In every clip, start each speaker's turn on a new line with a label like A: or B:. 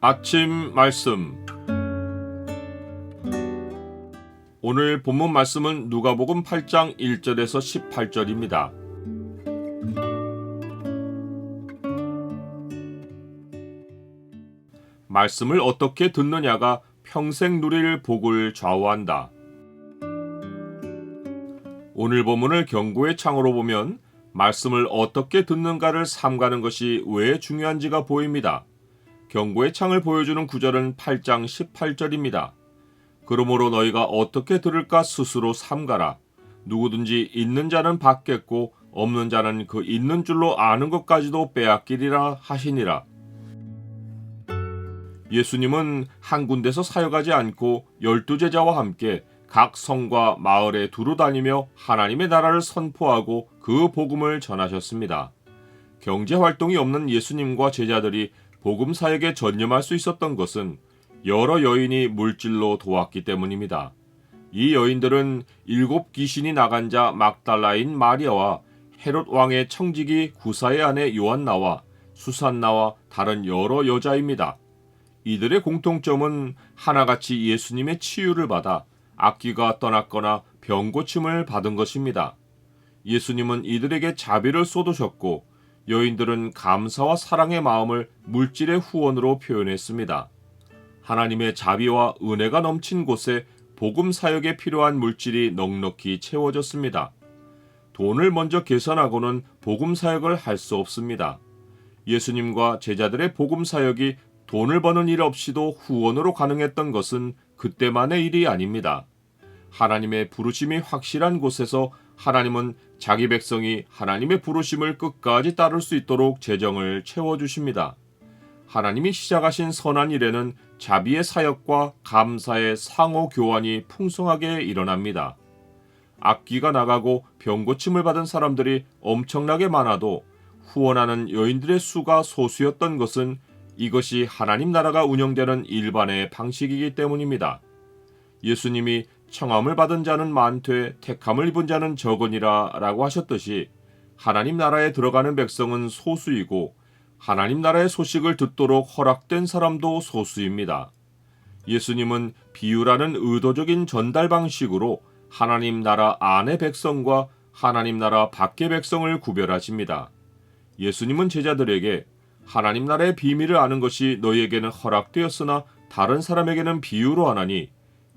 A: 아침 말씀. 오늘 본문 말씀은 누가복음 8장 1절에서 18절입니다. 말씀을 어떻게 듣느냐가 평생 누릴 복을 좌우한다. 오늘 본문을 경고의 창으로 보면 말씀을 어떻게 듣는가를 삼가는 것이 왜 중요한지가 보입니다. 경고의 창을 보여주는 구절은 8장 18절입니다. 그러므로 너희가 어떻게 들을까 스스로 삼가라. 누구든지 있는 자는 받겠고 없는 자는 그 있는 줄로 아는 것까지도 빼앗기리라 하시니라. 예수님은 한 군데서 사역하지 않고 12제자와 함께 각 성과 마을에 두루 다니며 하나님의 나라를 선포하고 그 복음을 전하셨습니다. 경제활동이 없는 예수님과 제자들이 복음 사역에 전념할 수 있었던 것은 여러 여인이 물질로 도왔기 때문입니다. 이 여인들은 7 귀신이 나간 자 막달라인 마리아와 헤롯 왕의 청지기 구사의 아내 요한나와 수산나와 다른 여러 여자입니다. 이들의 공통점은 하나같이 예수님의 치유를 받아 악귀가 떠났거나 병고침을 받은 것입니다. 예수님은 이들에게 자비를 쏟으셨고 여인들은 감사와 사랑의 마음을 물질의 후원으로 표현했습니다. 하나님의 자비와 은혜가 넘친 곳에 복음 사역에 필요한 물질이 넉넉히 채워졌습니다. 돈을 먼저 계산하고는 복음 사역을 할 수 없습니다. 예수님과 제자들의 복음 사역이 돈을 버는 일 없이도 후원으로 가능했던 것은 그때만의 일이 아닙니다. 하나님의 부르심이 확실한 곳에서 하나님은 자기 백성이 하나님의 부르심을 끝까지 따를 수 있도록 재정을 채워주십니다. 하나님이 시작하신 선한 일에는 자비의 사역과 감사의 상호 교환이 풍성하게 일어납니다. 악귀가 나가고 병고침을 받은 사람들이 엄청나게 많아도 후원하는 여인들의 수가 소수였던 것은 이것이 하나님 나라가 운영되는 일반의 방식이기 때문입니다. 예수님이 청함을 받은 자는 많되 택함을 입은 자는 적으니라 라고 하셨듯이 하나님 나라에 들어가는 백성은 소수이고 하나님 나라의 소식을 듣도록 허락된 사람도 소수입니다. 예수님은 비유라는 의도적인 전달 방식으로 하나님 나라 안의 백성과 하나님 나라 밖의 백성을 구별하십니다. 예수님은 제자들에게 하나님 나라의 비밀을 아는 것이 너희에게는 허락되었으나 다른 사람에게는 비유로 하나니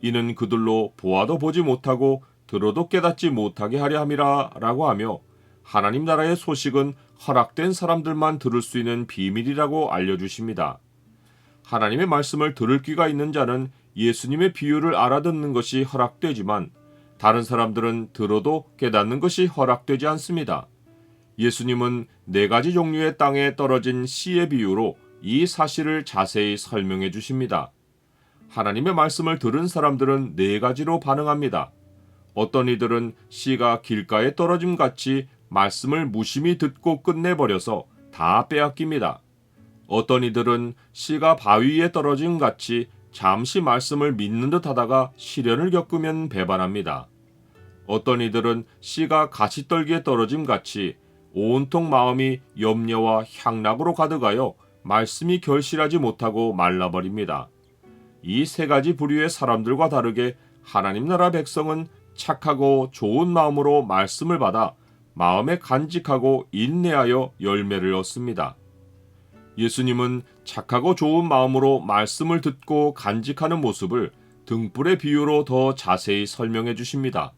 A: 이는 그들로 보아도 보지 못하고 들어도 깨닫지 못하게 하려 함이라 라고 하며 하나님 나라의 소식은 허락된 사람들만 들을 수 있는 비밀이라고 알려주십니다. 하나님의 말씀을 들을 귀가 있는 자는 예수님의 비유를 알아듣는 것이 허락되지만 다른 사람들은 들어도 깨닫는 것이 허락되지 않습니다. 예수님은 4가지 종류의 땅에 떨어진 씨의 비유로 이 사실을 자세히 설명해 주십니다. 하나님의 말씀을 들은 사람들은 4가지로 반응합니다. 어떤 이들은 씨가 길가에 떨어짐 같이 말씀을 무심히 듣고 끝내버려서 다 빼앗깁니다. 어떤 이들은 씨가 바위 위에 떨어짐 같이 잠시 말씀을 믿는 듯 하다가 시련을 겪으면 배반합니다. 어떤 이들은 씨가 가시떨기에 떨어짐 같이 온통 마음이 염려와 향락으로 가득하여 말씀이 결실하지 못하고 말라버립니다. 이 3가지 부류의 사람들과 다르게 하나님 나라 백성은 착하고 좋은 마음으로 말씀을 받아 마음에 간직하고 인내하여 열매를 얻습니다. 예수님은 착하고 좋은 마음으로 말씀을 듣고 간직하는 모습을 등불의 비유로 더 자세히 설명해 주십니다.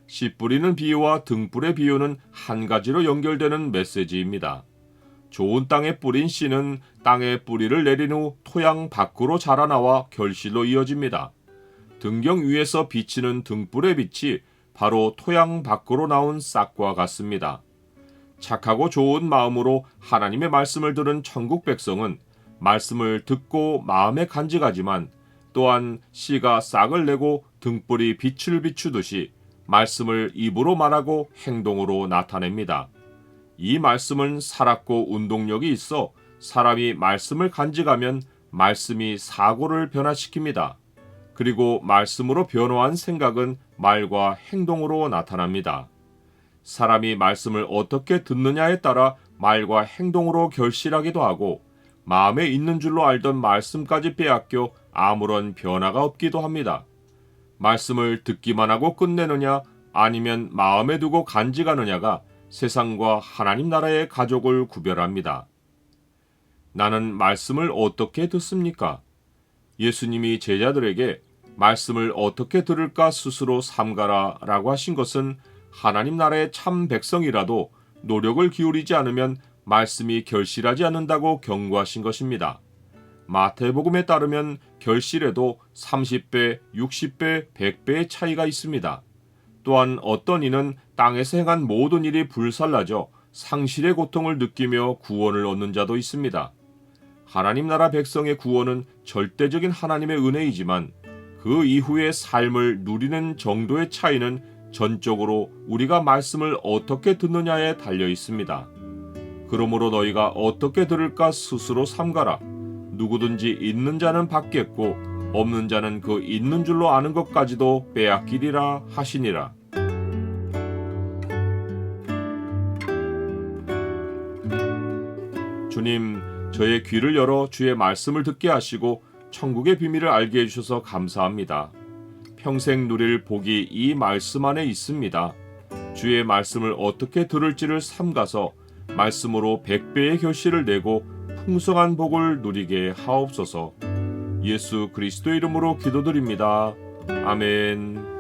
A: 씨 뿌리는 비유와 등불의 비유는 한 가지로 연결되는 메시지입니다. 좋은 땅에 뿌린 씨는 땅에 뿌리를 내린 후 토양 밖으로 자라나와 결실로 이어집니다. 등경 위에서 비치는 등불의 빛이 바로 토양 밖으로 나온 싹과 같습니다. 착하고 좋은 마음으로 하나님의 말씀을 들은 천국 백성은 말씀을 듣고 마음에 간직하지만 또한 씨가 싹을 내고 등불이 빛을 비추듯이 말씀을 입으로 말하고 행동으로 나타냅니다. 이 말씀은 살았고 운동력이 있어 사람이 말씀을 간직하면 말씀이 사고를 변화시킵니다. 그리고 말씀으로 변화한 생각은 말과 행동으로 나타납니다. 사람이 말씀을 어떻게 듣느냐에 따라 말과 행동으로 결실하기도 하고 마음에 있는 줄로 알던 말씀까지 빼앗겨 아무런 변화가 없기도 합니다. 말씀을 듣기만 하고 끝내느냐 아니면 마음에 두고 간직하느냐가 세상과 하나님 나라의 가족을 구별합니다. 나는 말씀을 어떻게 듣습니까? 예수님이 제자들에게 말씀을 어떻게 들을까 스스로 삼가라 라고 하신 것은 하나님 나라의 참 백성이라도 노력을 기울이지 않으면 말씀이 결실하지 않는다고 경고하신 것입니다. 마태복음에 따르면 결실에도 30배, 60배, 100배의 차이가 있습니다. 또한 어떤 이는 땅에서 행한 모든 일이 불살라져 상실의 고통을 느끼며 구원을 얻는 자도 있습니다. 하나님 나라 백성의 구원은 절대적인 하나님의 은혜이지만 그 이후의 삶을 누리는 정도의 차이는 전적으로 우리가 말씀을 어떻게 듣느냐에 달려 있습니다. 그러므로 너희가 어떻게 들을까 스스로 삼가라. 누구든지 있는 자는 받겠고 없는 자는 그 있는 줄로 아는 것까지도 빼앗기리라 하시니라. 주님, 저의 귀를 열어 주의 말씀을 듣게 하시고 천국의 비밀을 알게 해주셔서 감사합니다. 평생 누릴 복이 이 말씀 안에 있습니다. 주의 말씀을 어떻게 들을지를 삼가서 말씀으로 100배의 결실을 내고 풍성한 복을 누리게 하옵소서. 예수 그리스도 이름으로 기도드립니다. 아멘.